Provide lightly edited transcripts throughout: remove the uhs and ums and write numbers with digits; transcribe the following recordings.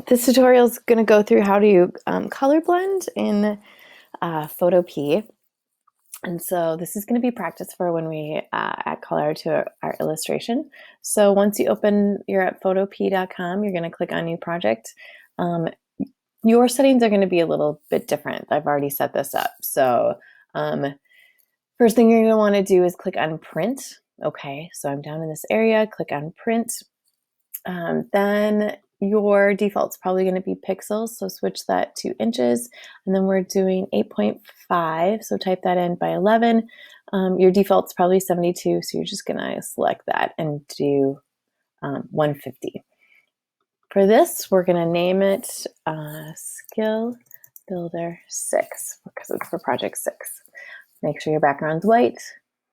This tutorial is going to go through how to color blend in Photopea. And so this is going to be practice for when we add color to our illustration. So once you you're at photopea.com, you're going to click on new project. Your settings are going to be a little bit different. I've already set this up. So first thing you're going to want to do is click on print. Okay, so I'm down in this area, click on print. Then your default's probably going to be pixels, so switch that to inches, and then we're doing 8.5, so type that in by 11. Your default's probably 72, so you're just going to select that and do 150. For this, we're going to name it Skill Builder 6, because it's for Project 6. Make sure your background's white.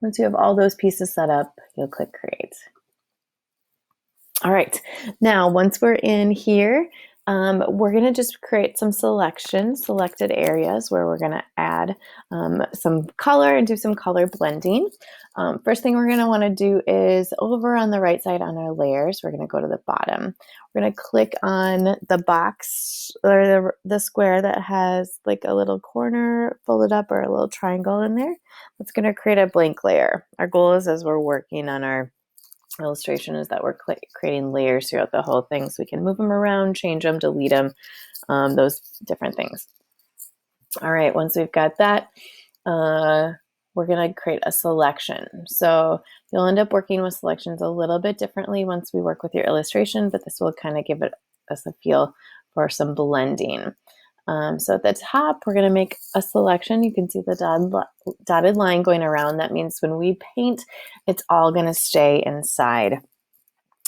Once you have all those pieces set up, you'll click Create. All right, now once we're in here, we're going to just create some selected areas where we're going to add some color and do some color blending. First thing we're going to want to do is over on the right side on our layers, we're going to go to the bottom. We're going to click on the box or the square that has like a little corner folded up or a little triangle in there. That's going to create a blank layer. Our goal is, as we're working on our illustration, is that we're creating layers throughout the whole thing, so we can move them around, change them, delete them, those different things. All right, once we've got that, we're going to create a selection. So you'll end up working with selections a little bit differently once we work with your illustration, but this will kind of give us a feel for some blending. So at the top, we're going to make a selection. You can see the dotted line going around. That means when we paint, it's all going to stay inside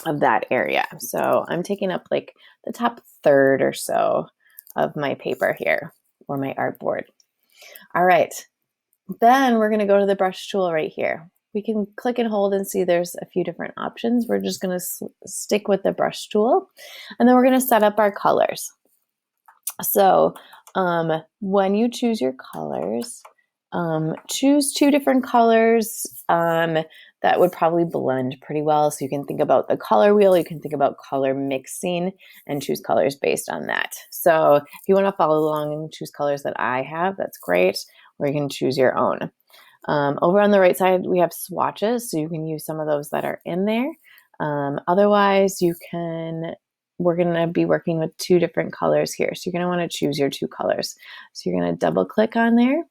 of that area. So I'm taking up like the top third or so of my paper here, or my artboard. All right, then we're going to go to the brush tool right here. We can click and hold and see there's a few different options. We're just going to stick with the brush tool, and then we're going to set up our colors. So when you choose your colors, choose 2 different colors that would probably blend pretty well. So you can think about the color wheel, you can think about color mixing, and choose colors based on that. So if you want to follow along and choose colors that I have, that's great, or you can choose your own. Over on the right side, we have swatches, so you can use some of those that are in there. Otherwise, we're going to be working with 2 different colors here. So you're going to want to choose your 2 colors. So you're going to double click on there.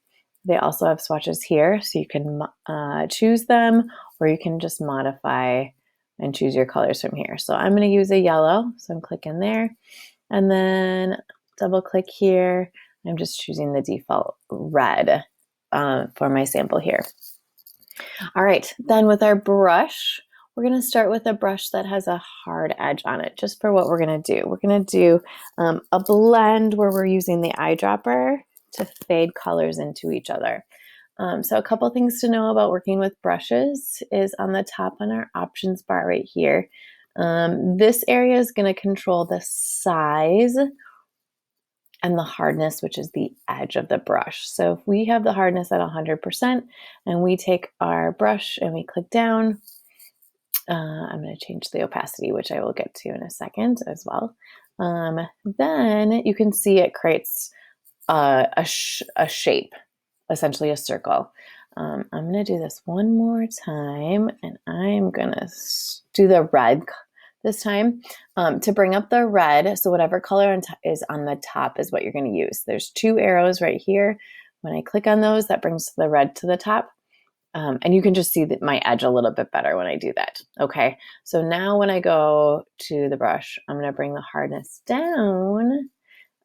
They also have swatches here, so you can choose them, or you can just modify and choose your colors from here. So I'm going to use a yellow, so I'm clicking there, and then double click here. I'm just choosing the default red for my sample here. All right, then with our brush, we're going to start with a brush that has a hard edge on it, just for what we're going to do. We're going to do a blend where we're using the eyedropper to fade colors into each other. So a couple things to know about working with brushes is on the top on our options bar right here. This area is going to control the size and the hardness, which is the edge of the brush. So if we have the hardness at 100% and we take our brush and we click down, I'm going to change the opacity, which I will get to in a second as well. Then you can see it creates a shape, essentially a circle. I'm going to do this one more time, and I'm going to do the red this time to bring up the red. So whatever color is on the top is what you're going to use. There's 2 arrows right here. When I click on those, that brings the red to the top. And you can just see that my edge a little bit better when I do that. Okay, so now when I go to the brush, I'm going to bring the hardness down.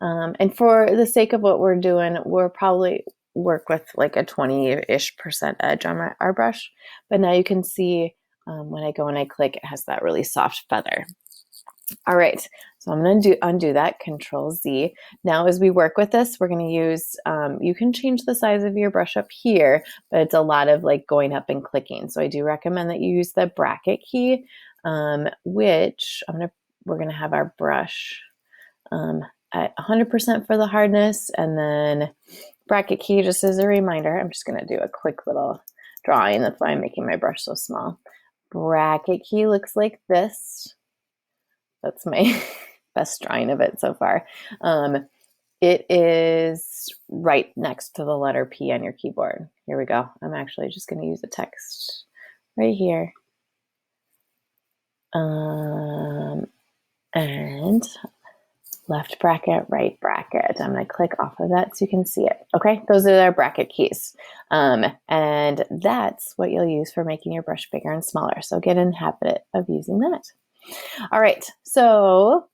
And for the sake of what we're doing, we'll probably work with like a 20-ish% edge on our brush. But now you can see when I go and I click, it has that really soft feather. All right, so I'm going to undo that, Control Z. Now as we work with this, we're going to use, you can change the size of your brush up here, but it's a lot of like going up and clicking. So I do recommend that you use the bracket key, which we're going to have our brush at 100% for the hardness, and then bracket key, just as a reminder, I'm just going to do a quick little drawing. That's why I'm making my brush so small. Bracket key looks like this. That's my Best drawing of it so far. It is right next to the letter P on your keyboard. Here we go. I'm actually just going to use a text right here. And left bracket, right bracket. I'm going to click off of that so you can see it. Okay, those are our bracket keys. And that's what you'll use for making your brush bigger and smaller. So get in the habit of using that. All right, so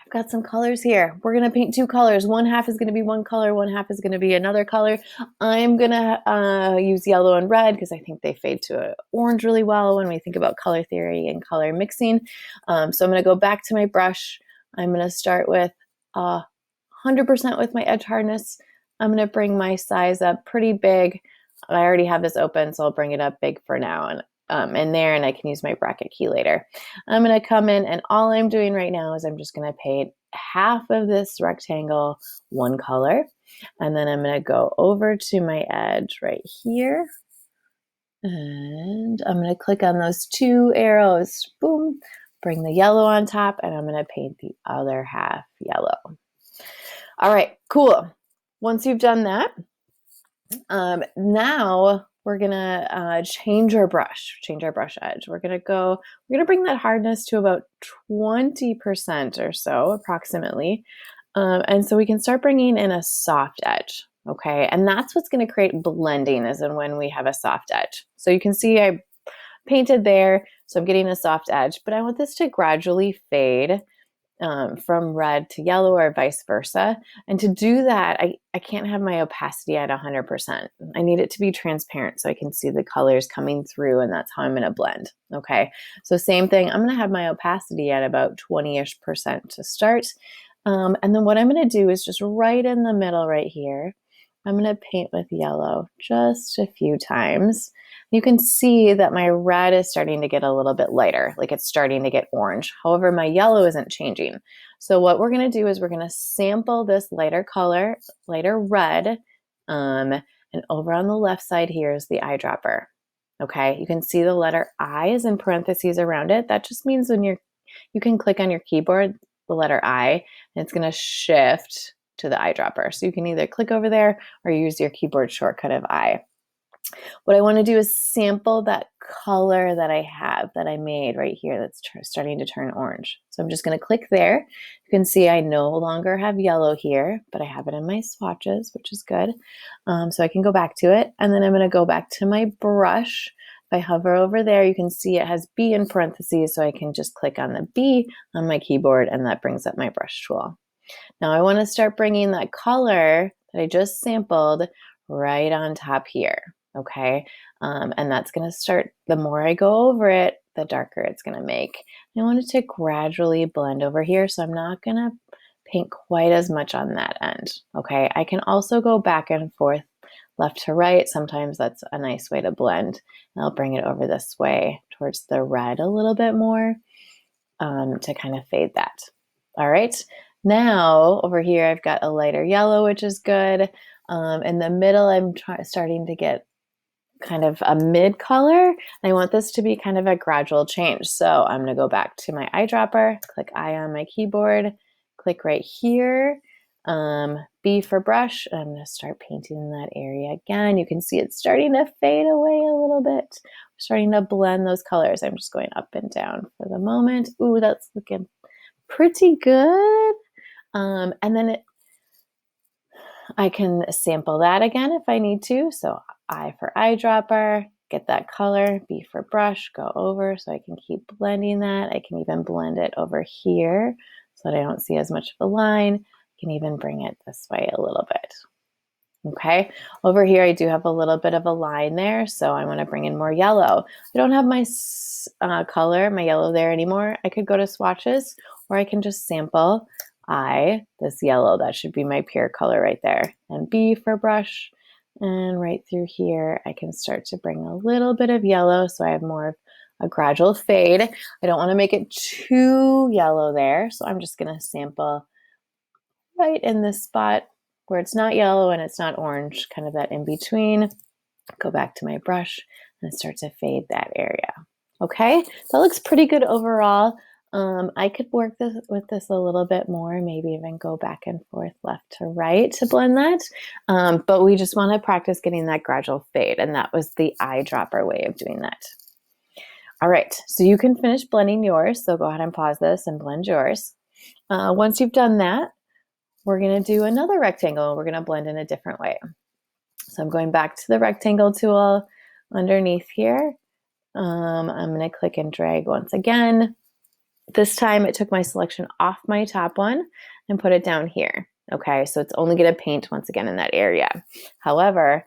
I've got some colors here. We're going to paint two colors. One half is going to be one color, one half is going to be another color. I'm going to use yellow and red because I think they fade to orange really well when we think about color theory and color mixing. So I'm going to go back to my brush. I'm going to start with 100% with my edge hardness. I'm going to bring my size up pretty big. I already have this open, so I'll bring it up big for now. And there, and I can use my bracket key later. I'm going to come in, and all I'm doing right now is I'm just going to paint half of this rectangle one color, and then I'm going to go over to my edge right here, and I'm going to click on those two arrows, boom, bring the yellow on top, and I'm going to paint the other half yellow. All right, cool. Once you've done that, now we're gonna change our brush edge. We're gonna bring that hardness to about 20% or so, approximately. And so we can start bringing in a soft edge, okay? And that's what's gonna create blending, is in when we have a soft edge. So you can see I painted there, so I'm getting a soft edge, but I want this to gradually fade from red to yellow or vice versa. And to do that, I can't have my opacity at 100%. I need it to be transparent so I can see the colors coming through, and that's how I'm going to blend. Okay, so same thing, I'm going to have my opacity at about 20-ish% to start. And then what I'm going to do is just right in the middle right here, I'm going to paint with yellow just a few times. You can see that my red is starting to get a little bit lighter, like it's starting to get orange. However, my yellow isn't changing. So what we're going to do is we're going to sample this lighter color, lighter red, and over on the left side here is the eyedropper. Okay, you can see the letter I is in parentheses around it. That just means when you can click on your keyboard, the letter I, and it's going to shift to the eyedropper. So you can either click over there or use your keyboard shortcut of I. What I want to do is sample that color that I made right here that's starting to turn orange. So I'm just going to click there. You can see I no longer have yellow here, but I have it in my swatches, which is good. So I can go back to it, and then I'm going to go back to my brush. If I hover over there, you can see it has B in parentheses, so I can just click on the B on my keyboard, and that brings up my brush tool. Now I want to start bringing that color that I just sampled right on top here. Okay, and that's going to start, the more I go over it, the darker it's going to make. I want it to gradually blend over here, so I'm not going to paint quite as much on that end. Okay, I can also go back and forth, left to right. Sometimes that's a nice way to blend. And I'll bring it over this way towards the red a little bit more to kind of fade that. All right, now over here I've got a lighter yellow, which is good. In the middle, I'm starting to get kind of a mid color, and I want this to be kind of a gradual change. So I'm going to go back to my eyedropper, click I on my keyboard, click right here, B for brush, and I'm going to start painting in that area again. You can see it's starting to fade away a little bit, starting to blend those colors. I'm just going up and down for the moment. Ooh, that's looking pretty good. And then I can sample that again if I need to. So I for eyedropper, get that color, B for brush, go over so I can keep blending that. I can even blend it over here so that I don't see as much of a line. I can even bring it this way a little bit. Okay, over here I do have a little bit of a line there, so I want to bring in more yellow. I don't have my color, my yellow there anymore. I could go to swatches, or I can just sample this yellow. That should be my pure color right there. And B for brush, and right through here I can start to bring a little bit of yellow so I have more of a gradual fade. I don't want to make it too yellow there, so I'm just going to sample right in this spot where it's not yellow and it's not orange, kind of that in between. Go back to my brush and start to fade that area. Okay, that looks pretty good overall. I could work with this a little bit more, maybe even go back and forth left to right to blend that. But we just want to practice getting that gradual fade, and that was the eyedropper way of doing that. All right, so you can finish blending yours. So go ahead and pause this and blend yours. Once you've done that, we're going to do another rectangle. We're going to blend in a different way. So I'm going back to the rectangle tool underneath here. I'm going to click and drag once again. This time it took my selection off my top one and put it down here. Okay, so it's only going to paint once again in that area. However,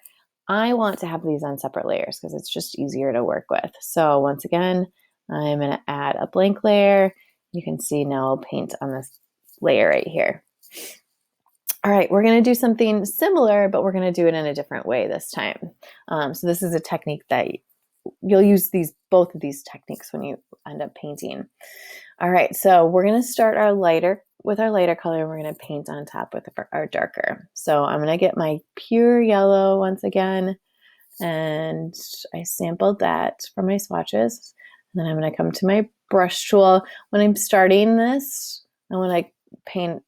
I want to have these on separate layers because it's just easier to work with. So once again, I'm going to add a blank layer. You can see now I'll paint on this layer right here. All right, we're going to do something similar, but we're going to do it in a different way this time. So this is a technique that you'll use both of these techniques when you end up painting. All right, so we're going to start our lighter color, and we're going to paint on top with our darker. So I'm going to get my pure yellow once again, and I sampled that from my swatches. And then I'm going to come to my brush tool. When I'm starting this, I want to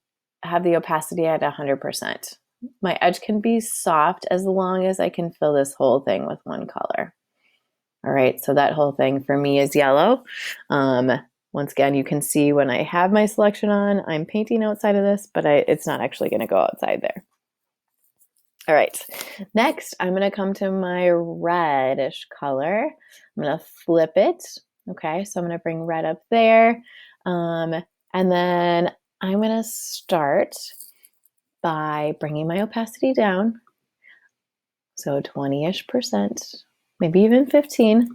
have the opacity at 100%. My edge can be soft as long as I can fill this whole thing with one color. All right, so that whole thing for me is yellow. Once again, you can see when I have my selection on, I'm painting outside of this, but it's not actually going to go outside there. All right, next I'm going to come to my reddish color. I'm going to flip it. Okay, so I'm going to bring red up there. And then I'm going to start by bringing my opacity down. So 20-ish%, maybe even 15.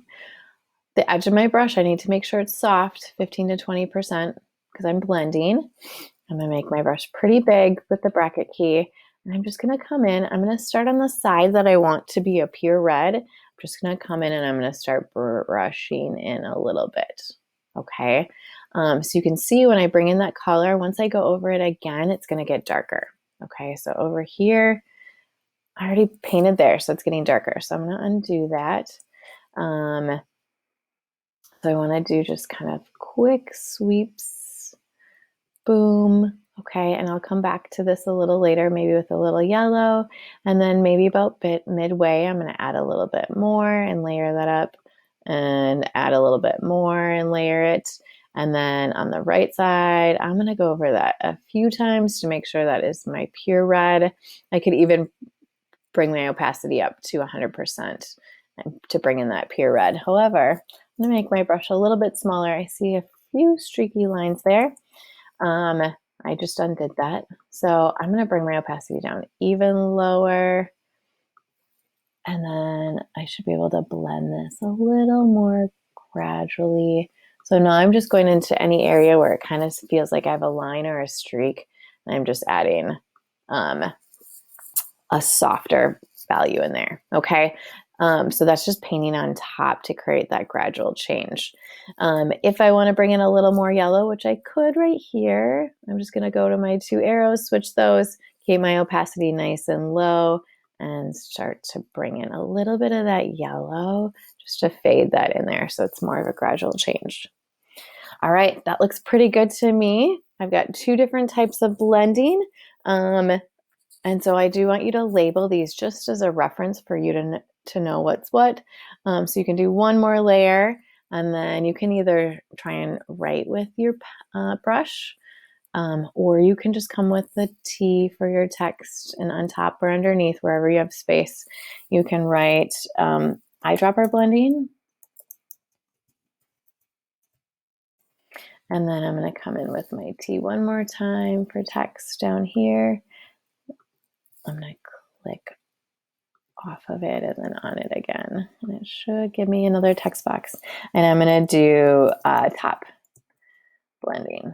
The edge of my brush, I need to make sure it's soft, 15 to 20%, because I'm blending. I'm going to make my brush pretty big with the bracket key. And I'm just going to come in. I'm going to start on the side that I want to be a pure red. I'm just going to come in and I'm going to start brushing in a little bit. Okay. So you can see when I bring in that color, once I go over it again, it's going to get darker. Okay. So over here, I already painted there, so it's getting darker. So I'm going to undo that. So I want to do just kind of quick sweeps. Boom. Okay, and I'll come back to this a little later, maybe with a little yellow. And then maybe about midway, I'm going to add a little bit more and layer that up, and add a little bit more and layer it. And then on the right side, I'm going to go over that a few times to make sure that is my pure red. I could even bring my opacity up to 100% to bring in that pure red. However, I'm going to make my brush a little bit smaller. I see a few streaky lines there. I just undid that. So I'm going to bring my opacity down even lower. And then I should be able to blend this a little more gradually. So now I'm just going into any area where it kind of feels like I have a line or a streak. And I'm just adding a softer value in there. Okay. So that's just painting on top to create that gradual change. If I want to bring in a little more yellow, which I could right here, I'm just going to go to my two arrows, switch those, keep my opacity nice and low, and start to bring in a little bit of that yellow just to fade that in there so it's more of a gradual change. All right, that looks pretty good to me. I've got two different types of blending. And so I do want you to label these just as a reference for you to know what's what. So you can do one more layer, and then you can either try and write with your brush, or you can just come with the T for your text, and on top or underneath, wherever you have space, you can write eyedropper blending. And then I'm going to come in with my T one more time for text down here. I'm going to click off of it and then on it again. And it should give me another text box. And I'm going to do top blending.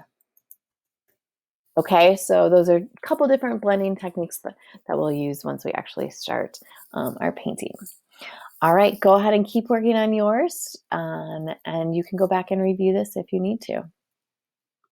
Okay, so those are a couple different blending techniques that we'll use once we actually start our painting. All right, go ahead and keep working on yours. And you can go back and review this if you need to.